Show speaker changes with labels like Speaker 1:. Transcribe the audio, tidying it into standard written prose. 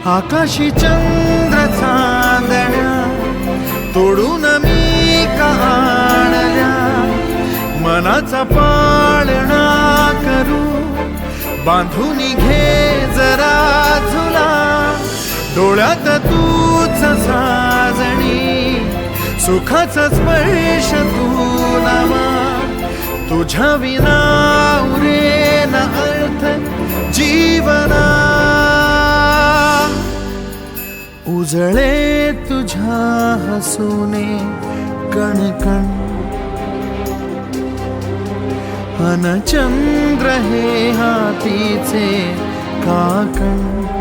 Speaker 1: आकाशी चंद्र चांदण्या तोडून मी का आणल्या, मनाचा पाळणा करू बांधून घे जरा झुला, डोळ्यात तूच साजणी सुखाचा स्पर्श तू नामा, तुझ्या विना उरेन अर्थ जीवना, उजळे तुझ्या हसूने कणकण, अन चंद्र हे हातीचे काकण.